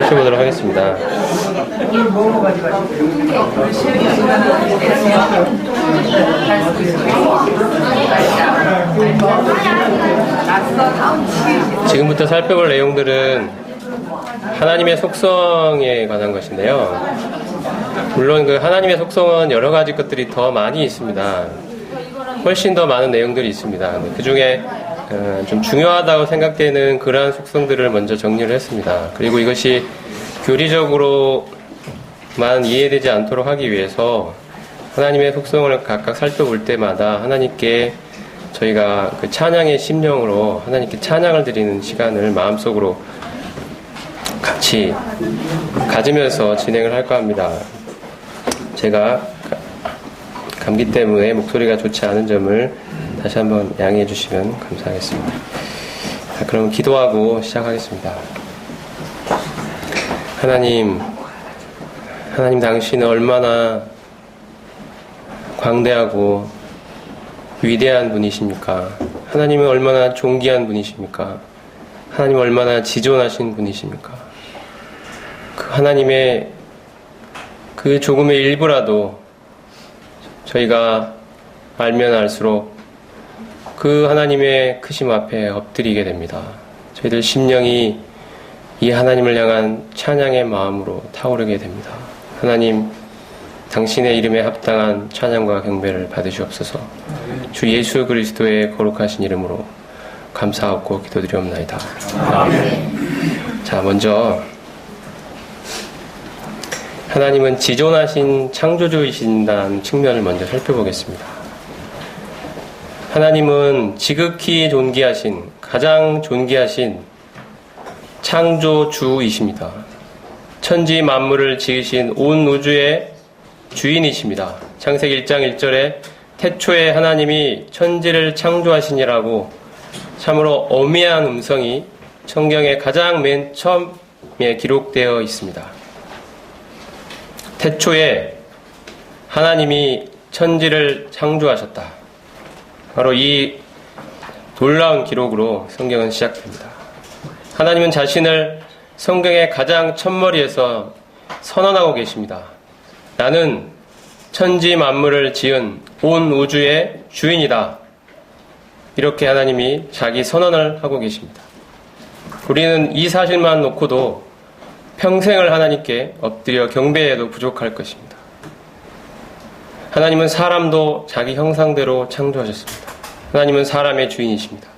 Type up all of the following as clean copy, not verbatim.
해보도록 하겠습니다. 지금부터 살펴볼 내용들은 하나님의 속성에 관한 것인데요. 물론 그 하나님의 속성은 여러 가지 것들이 더 많이 있습니다. 훨씬 더 많은 내용들이 있습니다. 그 중에 좀 중요하다고 생각되는 그러한 속성들을 먼저 정리를 했습니다. 그리고 이것이 교리적으로만 이해되지 않도록 하기 위해서 하나님의 속성을 각각 살펴볼 때마다 하나님께 저희가 그 찬양의 심령으로 하나님께 찬양을 드리는 시간을 마음속으로 같이 가지면서 진행을 할까 합니다. 제가 감기 때문에 목소리가 좋지 않은 점을 다시 한번 양해해 주시면 감사하겠습니다. 자, 그럼 기도하고 시작하겠습니다. 하나님 당신은 얼마나 광대하고 위대한 분이십니까? 하나님은 얼마나 존귀한 분이십니까? 하나님은 얼마나 지존하신 분이십니까? 그 하나님의 그 조금의 일부라도 저희가 알면 알수록 그 하나님의 크심 앞에 엎드리게 됩니다. 저희들 심령이 이 하나님을 향한 찬양의 마음으로 타오르게 됩니다. 하나님, 당신의 이름에 합당한 찬양과 경배를 받으시옵소서. 주 예수 그리스도의 거룩하신 이름으로 감사하고 기도드리옵나이다. 아멘. 자, 먼저 하나님은 지존하신 창조주이신다는 측면을 먼저 살펴보겠습니다. 하나님은 지극히 존귀하신, 가장 존귀하신 창조주이십니다. 천지 만물을 지으신 온 우주의 주인이십니다. 창세기 1장 1절에 태초에 하나님이 천지를 창조하시니라고 참으로 어미한 음성이 성경의 가장 맨 처음에 기록되어 있습니다. 태초에 하나님이 천지를 창조하셨다. 바로 이 놀라운 기록으로 성경은 시작됩니다. 하나님은 자신을 성경의 가장 첫머리에서 선언하고 계십니다. 나는 천지 만물을 지은 온 우주의 주인이다. 이렇게 하나님이 자기 선언을 하고 계십니다. 우리는 이 사실만 놓고도 평생을 하나님께 엎드려 경배해도 부족할 것입니다. 하나님은 사람도 자기 형상대로 창조하셨습니다. 하나님은 사람의 주인이십니다.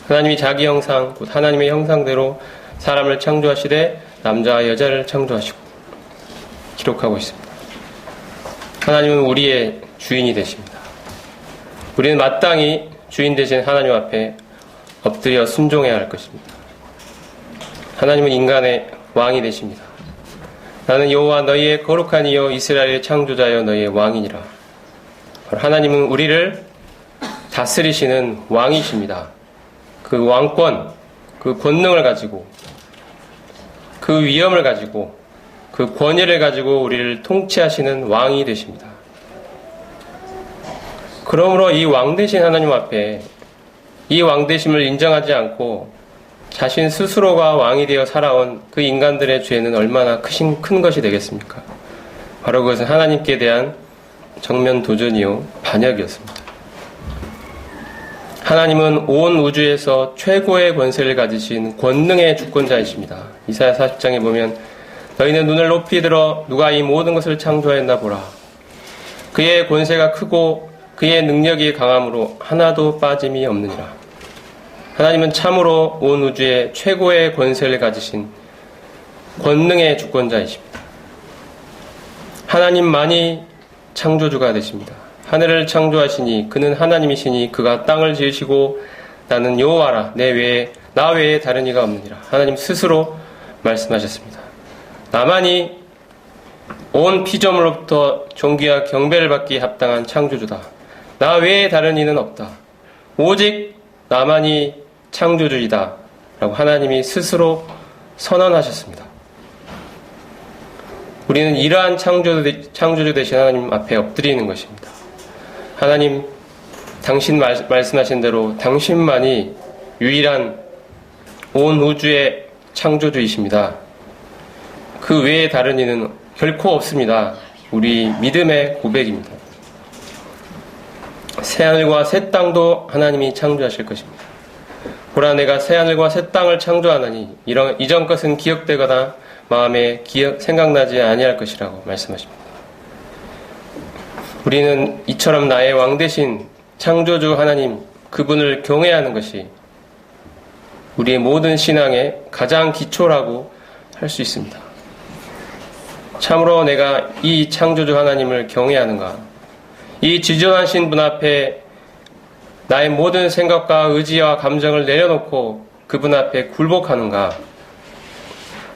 하나님이 자기 형상, 곧 하나님의 형상대로 사람을 창조하시되 남자와 여자를 창조하시고 기록하고 있습니다. 하나님은 우리의 주인이 되십니다. 우리는 마땅히 주인 되신 하나님 앞에 엎드려 순종해야 할 것입니다. 하나님은 인간의 왕이 되십니다. 나는 여호와 너희의 거룩한 이여 이스라엘의 창조자여 너희의 왕이니라. 하나님은 우리를 다스리시는 왕이십니다. 그 왕권, 그 권능을 가지고, 그 위엄을 가지고, 그 권위를 가지고 우리를 통치하시는 왕이 되십니다. 그러므로 이 왕 되신 하나님 앞에 이 왕 되심을 인정하지 않고 자신 스스로가 왕이 되어 살아온 그 인간들의 죄는 얼마나 큰 것이 되겠습니까? 바로 그것은 하나님께 대한 정면 도전이요 반역이었습니다. 하나님은 온 우주에서 최고의 권세를 가지신 권능의 주권자이십니다. 이사야 40장에 보면 너희는 눈을 높이 들어 누가 이 모든 것을 창조하였나 보라. 그의 권세가 크고 그의 능력이 강함으로 하나도 빠짐이 없느니라. 하나님은 참으로 온 우주의 최고의 권세를 가지신 권능의 주권자이십니다. 하나님만이 창조주가 되십니다. 하늘을 창조하시니 그는 하나님이시니 그가 땅을 지으시고 나는 여호와라 나 외에 다른 이가 없느니라. 하나님 스스로 말씀하셨습니다. 나만이 온 피조물로부터 존귀와 경배를 받기 합당한 창조주다. 나 외에 다른 이는 없다. 오직 나만이 창조주이다. 라고 하나님이 스스로 선언하셨습니다. 우리는 이러한 창조주 되신 하나님 앞에 엎드리는 것입니다. 하나님, 당신 말씀하신 대로 당신만이 유일한 온 우주의 창조주이십니다. 그 외에 다른 이는 결코 없습니다. 우리 믿음의 고백입니다. 새하늘과 새 땅도 하나님이 창조하실 것입니다. 보라, 내가 새하늘과 새 땅을 창조하나니 이전 것은 기억되거나 마음에 생각나지 아니할 것이라고 말씀하십니다. 우리는 이처럼 나의 왕 대신 창조주 하나님, 그분을 경외하는 것이 우리의 모든 신앙의 가장 기초라고 할 수 있습니다. 참으로 내가 이 창조주 하나님을 경외하는가? 이 지존하신 분 앞에 나의 모든 생각과 의지와 감정을 내려놓고 그분 앞에 굴복하는가?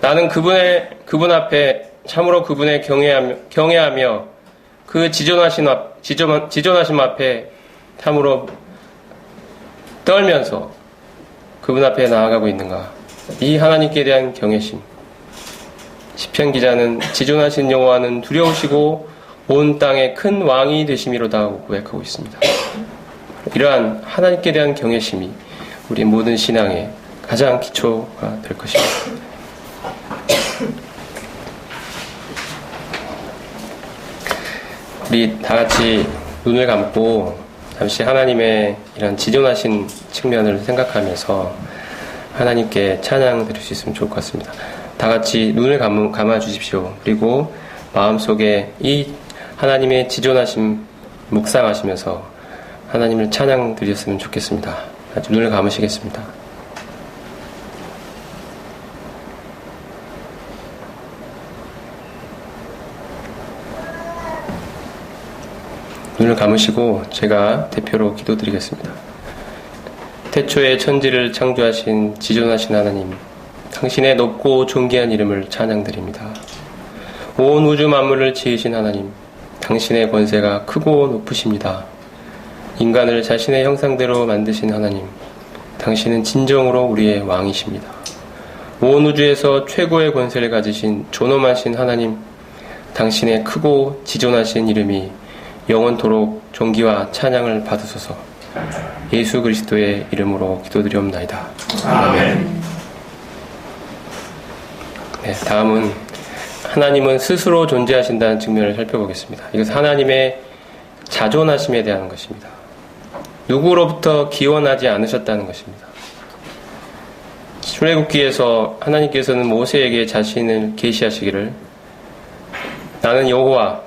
나는 그분 앞에 참으로 그분의 경외하며 그 지존하심 앞에 참으로 떨면서 그분 앞에 나아가고 있는가? 이 하나님께 대한 경외심. 시편 기자는 지존하신 여호와는 두려우시고 온 땅의 큰 왕이 되심이로다고 고백하고 있습니다. 이러한 하나님께 대한 경외심이 우리 모든 신앙의 가장 기초가 될 것입니다. 우리 다 같이 눈을 감고 잠시 하나님의 이런 지존하신 측면을 생각하면서 하나님께 찬양 드릴 수 있으면 좋을 것 같습니다. 다 같이 눈을 감아 주십시오. 그리고 마음속에 이 하나님의 지존하심 묵상하시면서 하나님을 찬양 드렸으면 좋겠습니다. 아주 눈을 감으시겠습니다. 눈을 감으시고 제가 대표로 기도드리겠습니다. 태초에 천지를 창조하신 지존하신 하나님, 당신의 높고 존귀한 이름을 찬양드립니다. 온 우주 만물을 지으신 하나님, 당신의 권세가 크고 높으십니다. 인간을 자신의 형상대로 만드신 하나님, 당신은 진정으로 우리의 왕이십니다. 온 우주에서 최고의 권세를 가지신 존엄하신 하나님, 당신의 크고 지존하신 이름이 영원토록 존귀와 찬양을 받으소서. 예수 그리스도의 이름으로 기도드리옵나이다. 아멘. 네, 다음은 하나님은 스스로 존재하신다는 측면을 살펴보겠습니다. 이것은 하나님의 자존하심에 대한 것입니다. 누구로부터 기원하지 않으셨다는 것입니다. 출애굽기에서 하나님께서는 모세에게 자신을 계시하시기를 나는 여호와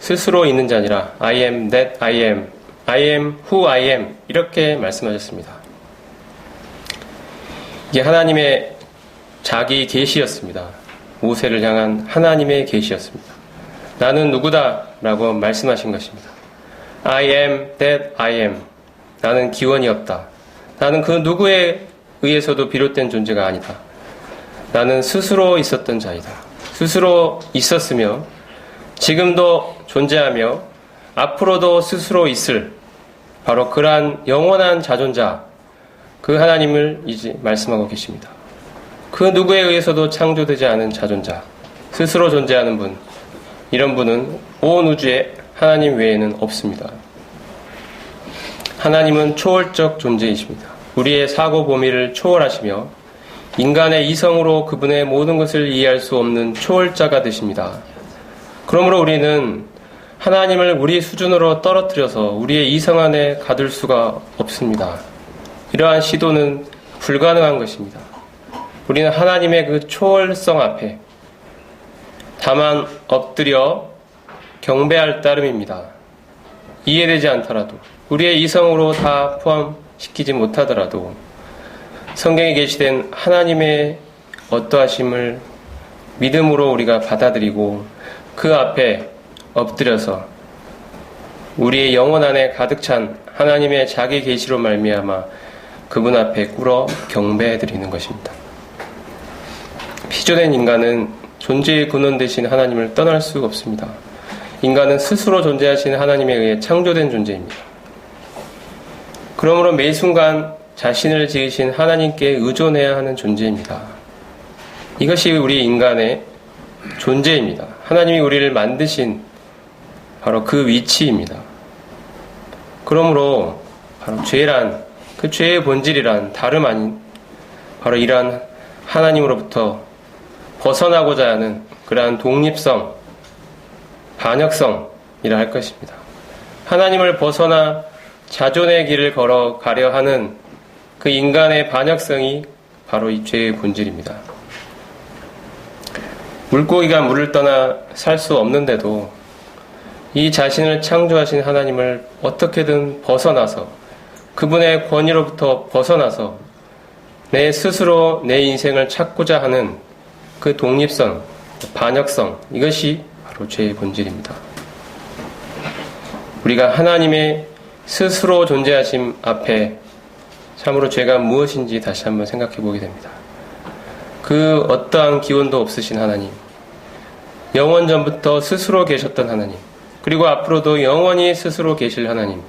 스스로 있는 자 아니라 I am that I am, I am who I am 이렇게 말씀하셨습니다. 이게 하나님의 자기 계시였습니다. 모세를 향한 하나님의 계시였습니다. 나는 누구다 라고 말씀하신 것입니다. I am that I am. 나는 기원이 없다. 나는 그 누구에 의해서도 비롯된 존재가 아니다. 나는 스스로 있었던 자이다. 스스로 있었으며 지금도 존재하며 앞으로도 스스로 있을 바로 그러한 영원한 자존자, 그 하나님을 이제 말씀하고 계십니다. 그 누구에 의해서도 창조되지 않은 자존자, 스스로 존재하는 분, 이런 분은 온 우주에 하나님 외에는 없습니다. 하나님은 초월적 존재이십니다. 우리의 사고 범위를 초월하시며 인간의 이성으로 그분의 모든 것을 이해할 수 없는 초월자가 되십니다. 그러므로 우리는 하나님을 우리 수준으로 떨어뜨려서 우리의 이성 안에 가둘 수가 없습니다. 이러한 시도는 불가능한 것입니다. 우리는 하나님의 그 초월성 앞에 다만 엎드려 경배할 따름입니다. 이해되지 않더라도 우리의 이성으로 다 포함시키지 못하더라도 성경에 계시된 하나님의 어떠하심을 믿음으로 우리가 받아들이고 그 앞에 엎드려서 우리의 영혼 안에 가득 찬 하나님의 자기 계시로 말미암아 그분 앞에 꿇어 경배해드리는 것입니다. 피조된 인간은 존재의 근원 되신 하나님을 떠날 수 없습니다. 인간은 스스로 존재하신 하나님에 의해 창조된 존재입니다. 그러므로 매 순간 자신을 지으신 하나님께 의존해야 하는 존재입니다. 이것이 우리 인간의 존재입니다. 하나님이 우리를 만드신 바로 그 위치입니다. 그러므로 바로 죄란, 그 죄의 본질이란 다름 아닌 바로 이러한 하나님으로부터 벗어나고자 하는 그러한 독립성, 반역성이라 할 것입니다. 하나님을 벗어나 자존의 길을 걸어가려 하는 그 인간의 반역성이 바로 이 죄의 본질입니다. 물고기가 물을 떠나 살 수 없는데도 이 자신을 창조하신 하나님을 어떻게든 벗어나서 그분의 권위로부터 벗어나서 내 스스로 내 인생을 찾고자 하는 그 독립성, 반역성, 이것이 바로 죄의 본질입니다. 우리가 하나님의 스스로 존재하심 앞에 참으로 죄가 무엇인지 다시 한번 생각해 보게 됩니다. 그 어떠한 기원도 없으신 하나님, 영원 전부터 스스로 계셨던 하나님, 그리고 앞으로도 영원히 스스로 계실 하나님,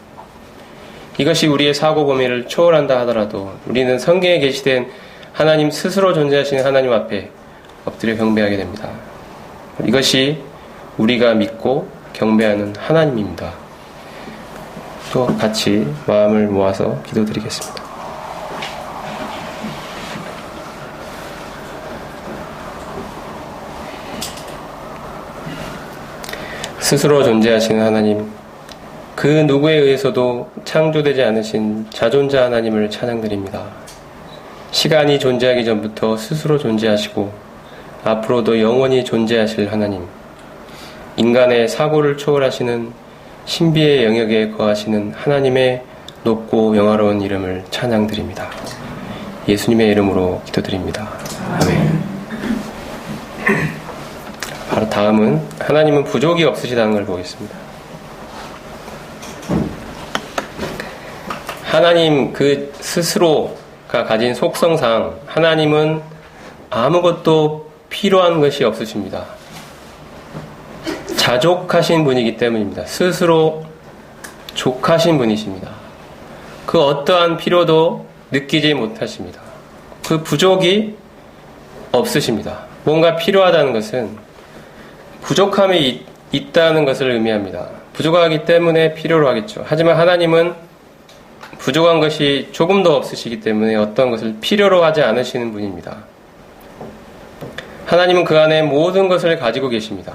이것이 우리의 사고 범위를 초월한다 하더라도 우리는 성경에 계시된 하나님 스스로 존재하시는 하나님 앞에 엎드려 경배하게 됩니다. 이것이 우리가 믿고 경배하는 하나님입니다. 또 같이 마음을 모아서 기도드리겠습니다. 스스로 존재하시는 하나님, 그 누구에 의해서도 창조되지 않으신 자존자 하나님을 찬양드립니다. 시간이 존재하기 전부터 스스로 존재하시고 앞으로도 영원히 존재하실 하나님, 인간의 사고를 초월하시는 신비의 영역에 거하시는 하나님의 높고 영화로운 이름을 찬양드립니다. 예수님의 이름으로 기도드립니다. 아멘. 바로 다음은 하나님은 부족이 없으시다는 걸 보겠습니다. 하나님 그 스스로가 가진 속성상 하나님은 아무것도 필요한 것이 없으십니다. 자족하신 분이기 때문입니다. 스스로 족하신 분이십니다. 그 어떠한 필요도 느끼지 못하십니다. 그 부족이 없으십니다. 뭔가 필요하다는 것은 부족함이 있다는 것을 의미합니다. 부족하기 때문에 필요로 하겠죠. 하지만 하나님은 부족한 것이 조금도 없으시기 때문에 어떤 것을 필요로 하지 않으시는 분입니다. 하나님은 그 안에 모든 것을 가지고 계십니다.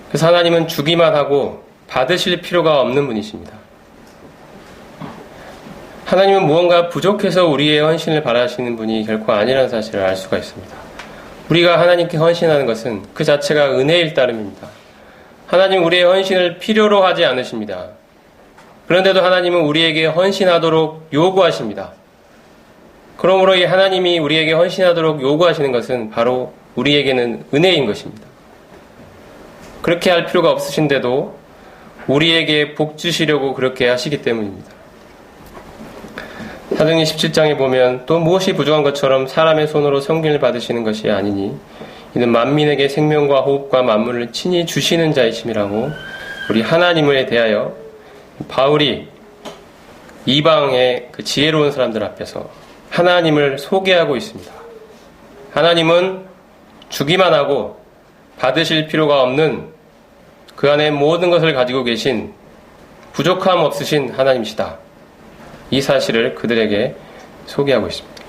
그래서 하나님은 주기만 하고 받으실 필요가 없는 분이십니다. 하나님은 무언가 부족해서 우리의 헌신을 바라시는 분이 결코 아니라는 사실을 알 수가 있습니다. 우리가 하나님께 헌신하는 것은 그 자체가 은혜일 따름입니다. 하나님 우리의 헌신을 필요로 하지 않으십니다. 그런데도 하나님은 우리에게 헌신하도록 요구하십니다. 그러므로 이 하나님이 우리에게 헌신하도록 요구하시는 것은 바로 우리에게는 은혜인 것입니다. 그렇게 할 필요가 없으신데도 우리에게 복 주시려고 그렇게 하시기 때문입니다. 사도행전 17장에 보면 또 무엇이 부족한 것처럼 사람의 손으로 성균을 받으시는 것이 아니니 이는 만민에게 생명과 호흡과 만물을 친히 주시는 자이심이라고 우리 하나님에 대하여 바울이 이방의 그 지혜로운 사람들 앞에서 하나님을 소개하고 있습니다. 하나님은 주기만 하고 받으실 필요가 없는 그 안에 모든 것을 가지고 계신 부족함 없으신 하나님이시다. 이 사실을 그들에게 소개하고 있습니다.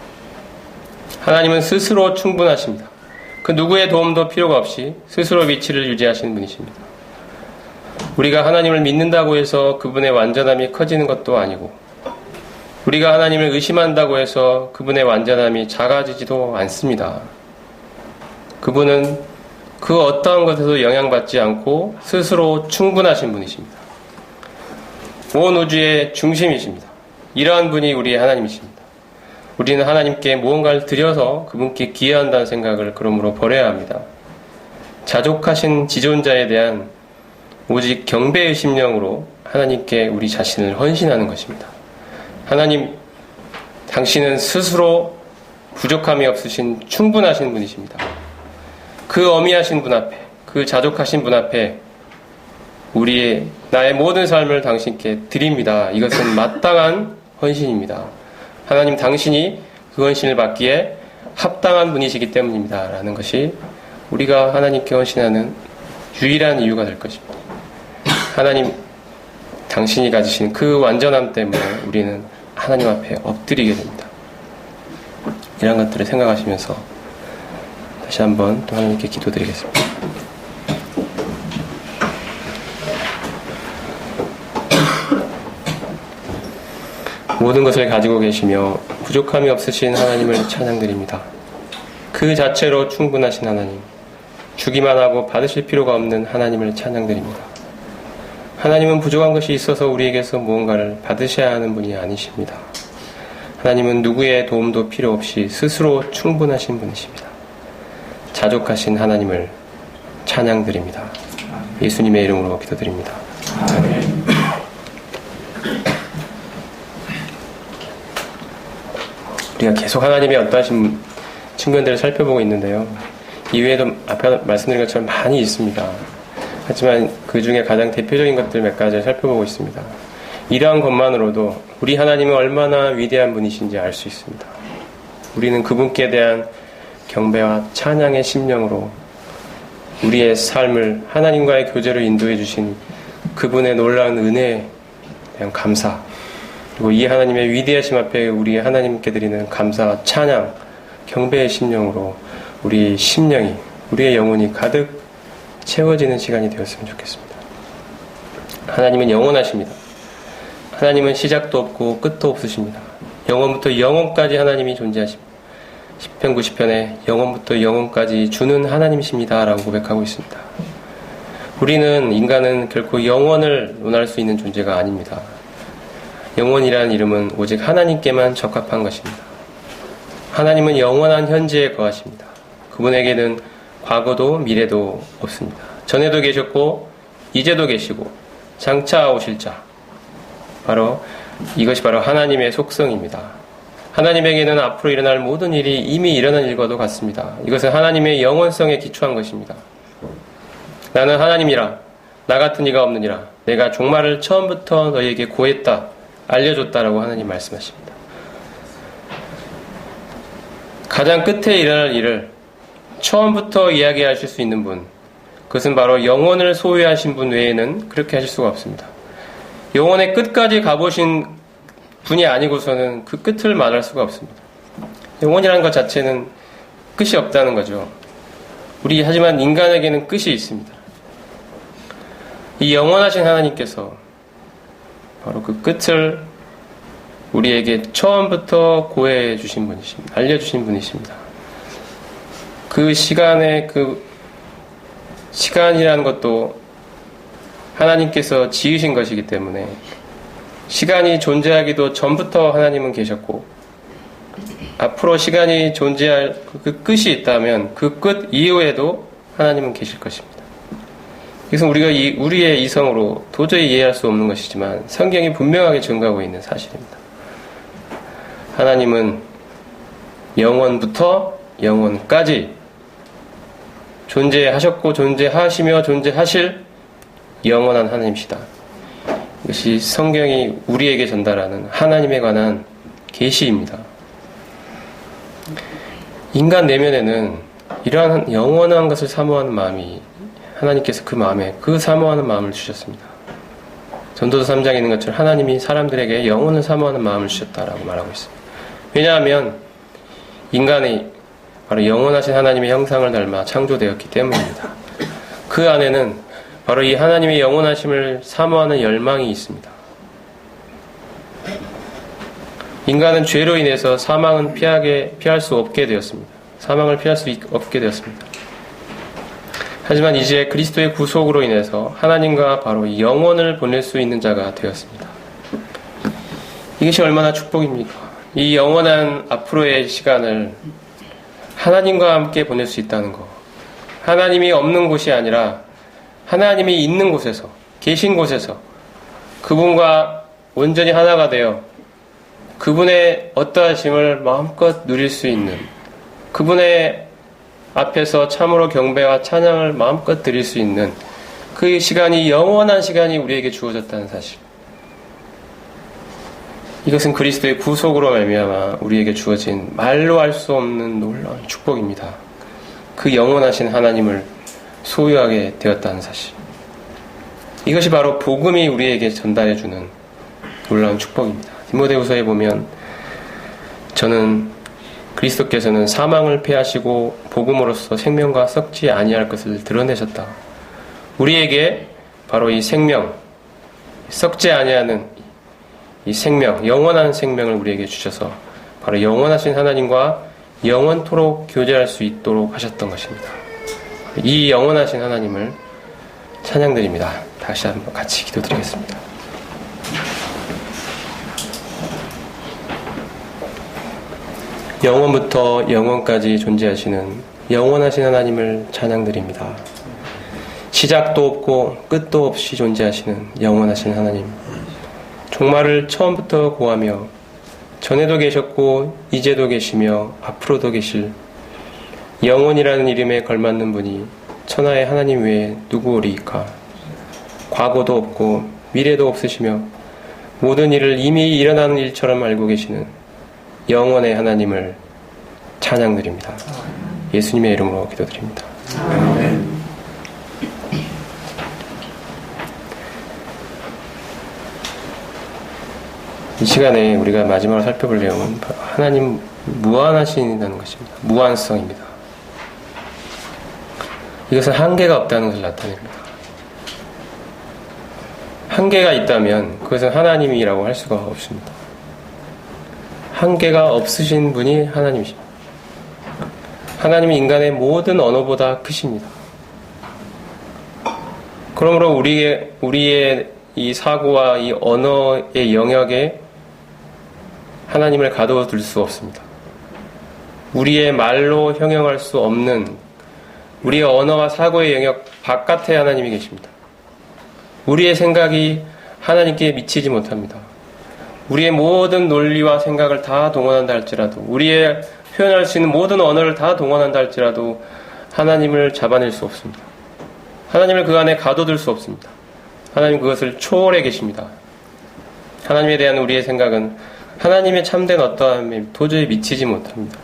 하나님은 스스로 충분하십니다. 그 누구의 도움도 필요가 없이 스스로 위치를 유지하시는 분이십니다. 우리가 하나님을 믿는다고 해서 그분의 완전함이 커지는 것도 아니고 우리가 하나님을 의심한다고 해서 그분의 완전함이 작아지지도 않습니다. 그분은 그 어떠한 것에도 영향받지 않고 스스로 충분하신 분이십니다. 온 우주의 중심이십니다. 이러한 분이 우리의 하나님이십니다. 우리는 하나님께 무언가를 드려서 그분께 기여한다는 생각을 그러므로 버려야 합니다. 자족하신 지존자에 대한 오직 경배의 심령으로 하나님께 우리 자신을 헌신하는 것입니다. 하나님, 당신은 스스로 부족함이 없으신 충분하신 분이십니다. 그 어미하신 분 앞에, 그 자족하신 분 앞에 나의 모든 삶을 당신께 드립니다. 이것은 마땅한 헌신입니다. 하나님, 당신이 그 헌신을 받기에 합당한 분이시기 때문입니다. 라는 것이 우리가 하나님께 헌신하는 유일한 이유가 될 것입니다. 하나님, 당신이 가지신 그 완전함 때문에 우리는 하나님 앞에 엎드리게 됩니다. 이런 것들을 생각하시면서 다시 한번 또 하나님께 기도드리겠습니다. 모든 것을 가지고 계시며 부족함이 없으신 하나님을 찬양드립니다. 그 자체로 충분하신 하나님, 주기만 하고 받으실 필요가 없는 하나님을 찬양드립니다. 하나님은 부족한 것이 있어서 우리에게서 무언가를 받으셔야 하는 분이 아니십니다. 하나님은 누구의 도움도 필요 없이 스스로 충분하신 분이십니다. 자족하신 하나님을 찬양드립니다. 예수님의 이름으로 기도드립니다. 아멘. 우리가 계속 하나님의 어떠하신 측면들을 살펴보고 있는데요. 이외에도 앞에 말씀드린 것처럼 많이 있습니다. 하지만 그 중에 가장 대표적인 것들 몇 가지를 살펴보고 있습니다. 이러한 것만으로도 우리 하나님은 얼마나 위대한 분이신지 알 수 있습니다. 우리는 그분께 대한 경배와 찬양의 심령으로 우리의 삶을 하나님과의 교제로 인도해 주신 그분의 놀라운 은혜에 대한 감사, 그리고 이 하나님의 위대하심 앞에 우리 하나님께 드리는 감사와 찬양, 경배의 심령으로 우리 심령이, 우리의 영혼이 가득 채워지는 시간이 되었으면 좋겠습니다. 하나님은 영원하십니다. 하나님은 시작도 없고 끝도 없으십니다. 영원부터 영원까지 하나님이 존재하십니다. 시편 90편에 영원부터 영원까지 주는 하나님이십니다 라고 고백하고 있습니다. 우리는, 인간은 결코 영원을 논할 수 있는 존재가 아닙니다. 영원이라는 이름은 오직 하나님께만 적합한 것입니다. 하나님은 영원한 현재에 거하십니다. 그분에게는 과거도 미래도 없습니다. 전에도 계셨고 이제도 계시고 장차 오실 자, 이것이 바로 하나님의 속성입니다. 하나님에게는 앞으로 일어날 모든 일이 이미 일어난 일과도 같습니다. 이것은 하나님의 영원성에 기초한 것입니다. 나는 하나님이라, 나 같은 이가 없느니라. 내가 종말을 처음부터 너희에게 고했다, 알려줬다라고 하나님 말씀하십니다. 가장 끝에 일어날 일을 처음부터 이야기하실 수 있는 분, 그것은 바로 영혼을 소유하신 분 외에는 그렇게 하실 수가 없습니다. 영혼의 끝까지 가보신 분이 아니고서는 그 끝을 말할 수가 없습니다. 영혼이라는 것 자체는 끝이 없다는 거죠. 하지만 인간에게는 끝이 있습니다. 이 영원하신 하나님께서 바로 그 끝을 우리에게 처음부터 고해해 주신 분이십니다. 알려주신 분이십니다. 그 시간이라는 것도 하나님께서 지으신 것이기 때문에 시간이 존재하기도 전부터 하나님은 계셨고, 앞으로 시간이 존재할 그 끝이 있다면 그 끝 이후에도 하나님은 계실 것입니다. 이것은 우리가 우리의 이성으로 도저히 이해할 수 없는 것이지만 성경이 분명하게 증거하고 있는 사실입니다. 하나님은 영원부터 영원까지 존재하셨고 존재하시며 존재하실 영원한 하나님이시다. 이것이 성경이 우리에게 전달하는 하나님에 관한 계시입니다. 인간 내면에는 이러한 영원한 것을 사모하는 마음이, 하나님께서 그 마음에 그 사모하는 마음을 주셨습니다. 전도서 3장에 있는 것처럼 하나님이 사람들에게 영혼을 사모하는 마음을 주셨다라고 말하고 있습니다. 왜냐하면 인간이 바로 영원하신 하나님의 형상을 닮아 창조되었기 때문입니다. 그 안에는 바로 이 하나님의 영원하심을 사모하는 열망이 있습니다. 인간은 죄로 인해서 사망은 피할 수 없게 되었습니다. 사망을 피할 수 없게 되었습니다. 하지만 이제 그리스도의 구속으로 인해서 하나님과 바로 영원을 보낼 수 있는 자가 되었습니다. 이것이 얼마나 축복입니까? 이 영원한 앞으로의 시간을 하나님과 함께 보낼 수 있다는 것. 하나님이 없는 곳이 아니라 하나님이 있는 곳에서, 계신 곳에서 그분과 온전히 하나가 되어 그분의 어떠하심을 마음껏 누릴 수 있는, 그분의 앞에서 참으로 경배와 찬양을 마음껏 드릴 수 있는 그 시간이, 영원한 시간이 우리에게 주어졌다는 사실. 이것은 그리스도의 구속으로 말미암아 우리에게 주어진 말로 할 수 없는 놀라운 축복입니다. 그 영원하신 하나님을 소유하게 되었다는 사실. 이것이 바로 복음이 우리에게 전달해주는 놀라운 축복입니다. 디모데후서에 보면 저는 그리스도께서는 사망을 패하시고 복음으로써 생명과 썩지 아니할 것을 드러내셨다. 우리에게 바로 이 생명, 썩지 아니하는 이 생명, 영원한 생명을 우리에게 주셔서 바로 영원하신 하나님과 영원토록 교제할 수 있도록 하셨던 것입니다. 이 영원하신 하나님을 찬양드립니다. 다시 한번 같이 기도드리겠습니다. 영원부터 영원까지 존재하시는 영원하신 하나님을 찬양드립니다. 시작도 없고 끝도 없이 존재하시는 영원하신 하나님, 종말을 처음부터 고하며 전에도 계셨고 이제도 계시며 앞으로도 계실 영원이라는 이름에 걸맞는 분이 천하의 하나님 외에 누구오리이까? 과거도 없고 미래도 없으시며 모든 일을 이미 일어나는 일처럼 알고 계시는 영원의 하나님을 찬양드립니다. 예수님의 이름으로 기도드립니다. 아멘. 이 시간에 우리가 마지막으로 살펴볼 내용은 하나님 무한하신이라는 것입니다. 무한성입니다. 이것은 한계가 없다는 것을 나타냅니다. 한계가 있다면 그것은 하나님이라고 할 수가 없습니다. 한계가 없으신 분이 하나님이십니다. 하나님은 인간의 모든 언어보다 크십니다. 그러므로 우리의 이 사고와 이 언어의 영역에 하나님을 가둬둘 수 없습니다. 우리의 말로 형용할 수 없는 우리의 언어와 사고의 영역 바깥에 하나님이 계십니다. 우리의 생각이 하나님께 미치지 못합니다. 우리의 모든 논리와 생각을 다 동원한다 할지라도, 우리의 표현할 수 있는 모든 언어를 다 동원한다 할지라도 하나님을 잡아낼 수 없습니다. 하나님을 그 안에 가둬둘 수 없습니다. 하나님 그것을 초월해 계십니다. 하나님에 대한 우리의 생각은 하나님의 참된 어떠함에 도저히 미치지 못합니다.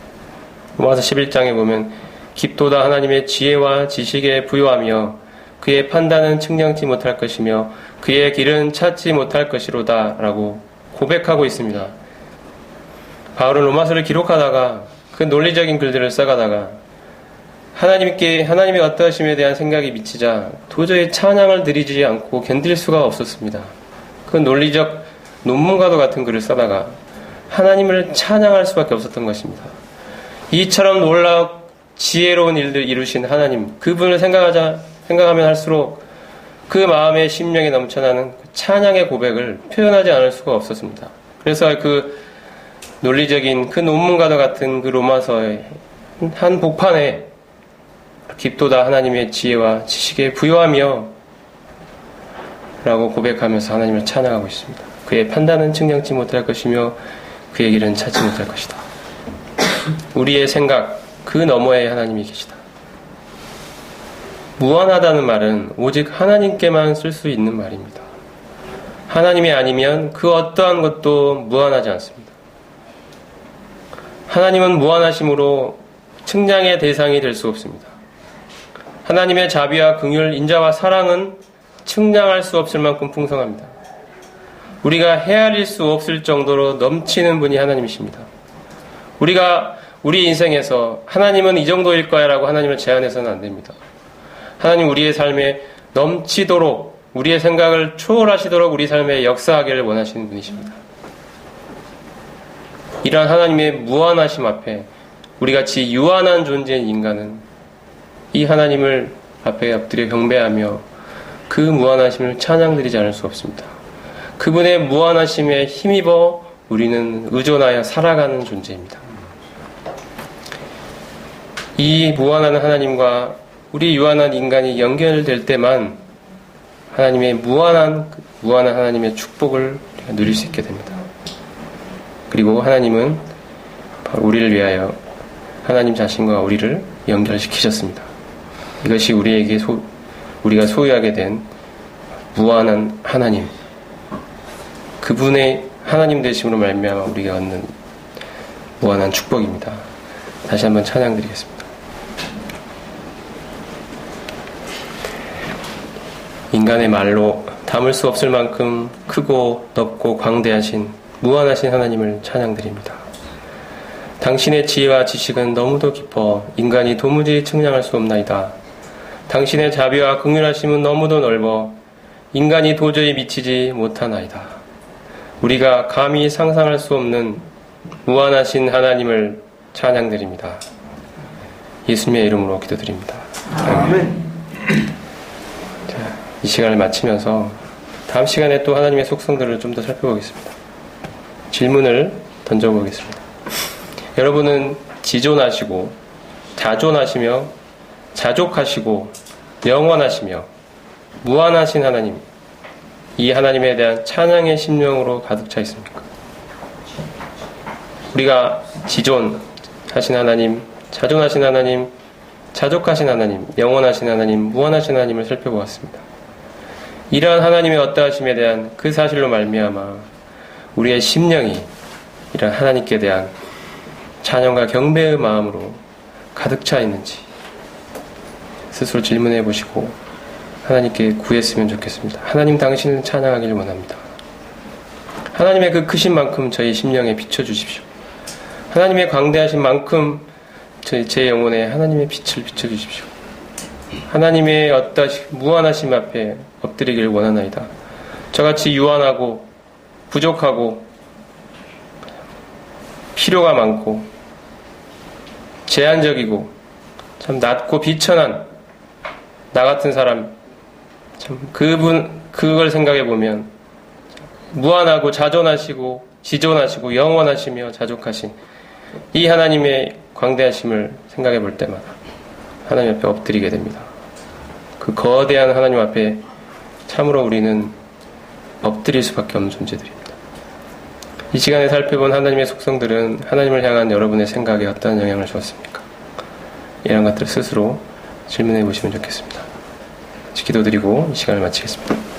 로마서 11장에 보면 깊도다 하나님의 지혜와 지식에 부요하며 그의 판단은 측량치 못할 것이며 그의 길은 찾지 못할 것이로다 라고 고백하고 있습니다. 바울은 로마서를 기록하다가 그 논리적인 글들을 써가다가 하나님의 어떠하심에 대한 생각이 미치자 도저히 찬양을 드리지 않고 견딜 수가 없었습니다. 그 논리적 논문과도 같은 글을 써다가 하나님을 찬양할 수밖에 없었던 것입니다. 이처럼 놀라운 지혜로운 일들 이루신 하나님, 그분을 생각하면 할수록 그 마음의 심령에 넘쳐나는 찬양의 고백을 표현하지 않을 수가 없었습니다. 그래서 그 논리적인 그 논문과도 같은 그 로마서의 한 복판에 깊도다 하나님의 지혜와 지식에 부요하며 라고 고백하면서 하나님을 찬양하고 있습니다. 그의 판단은 측량치 못할 것이며 그의 길은 찾지 못할 것이다. 우리의 생각 그 너머에 하나님이 계시다. 무한하다는 말은 오직 하나님께만 쓸 수 있는 말입니다. 하나님이 아니면 그 어떠한 것도 무한하지 않습니다. 하나님은 무한하심으로 측량의 대상이 될 수 없습니다. 하나님의 자비와 긍휼, 인자와 사랑은 측량할 수 없을 만큼 풍성합니다. 우리가 헤아릴 수 없을 정도로 넘치는 분이 하나님이십니다. 우리가 우리 인생에서 하나님은 이 정도일 거야 라고 하나님을 제한해서는 안 됩니다. 하나님 우리의 삶에 넘치도록 우리의 생각을 초월하시도록 우리 삶에 역사하기를 원하시는 분이십니다. 이러한 하나님의 무한하심 앞에 우리같이 유한한 존재인 인간은 이 하나님을 앞에 엎드려 경배하며 그 무한하심을 찬양드리지 않을 수 없습니다. 그분의 무한하심에 힘입어 우리는 의존하여 살아가는 존재입니다. 이 무한한 하나님과 우리 유한한 인간이 연결될 때만 하나님의 무한한 하나님의 축복을 우리가 누릴 수 있게 됩니다. 그리고 하나님은 바로 우리를 위하여 하나님 자신과 우리를 연결시키셨습니다. 이것이 우리가 소유하게 된 무한한 하나님, 그분의 하나님 되심으로 말미암아 우리가 얻는 무한한 축복입니다. 다시 한번 찬양드리겠습니다. 인간의 말로 담을 수 없을 만큼 크고 넓고 광대하신 무한하신 하나님을 찬양드립니다. 당신의 지혜와 지식은 너무도 깊어 인간이 도무지 측량할 수 없나이다. 당신의 자비와 긍휼하심은 너무도 넓어 인간이 도저히 미치지 못하나이다. 우리가 감히 상상할 수 없는 무한하신 하나님을 찬양드립니다. 예수님의 이름으로 기도드립니다. 아멘. 자, 이 시간을 마치면서 다음 시간에 또 하나님의 속성들을 좀 더 살펴보겠습니다. 질문을 던져보겠습니다. 여러분은 지존하시고 자존하시며 자족하시고 영원하시며 무한하신 하나님, 이 하나님에 대한 찬양의 심령으로 가득 차 있습니까? 우리가 지존하신 하나님, 자존하신 하나님, 자족하신 하나님, 영원하신 하나님, 무한하신 하나님을 살펴보았습니다. 이러한 하나님의 어떠하심에 대한 그 사실로 말미암아 우리의 심령이 이러한 하나님께 대한 찬양과 경배의 마음으로 가득 차 있는지 스스로 질문해 보시고 하나님께 구했으면 좋겠습니다. 하나님 당신을 찬양하기를 원합니다. 하나님의 그 크신 만큼 저희 심령에 비춰주십시오. 하나님의 광대하신 만큼 제 영혼에 하나님의 빛을 비춰주십시오. 하나님의 무한하심 앞에 엎드리기를 원하나이다. 저같이 유한하고 부족하고 필요가 많고 제한적이고 참 낮고 비천한 나 같은 사람, 참 그걸 생각해 보면 무한하고 자존하시고 지존하시고 영원하시며 자족하신 이 하나님의 광대하심을 생각해 볼 때마다 하나님 앞에 엎드리게 됩니다. 그 거대한 하나님 앞에 참으로 우리는 엎드릴 수밖에 없는 존재들입니다. 이 시간에 살펴본 하나님의 속성들은 하나님을 향한 여러분의 생각에 어떠한 영향을 주었습니까? 이런 것들을 스스로 질문해 보시면 좋겠습니다. 기도드리고 이 시간을 마치겠습니다.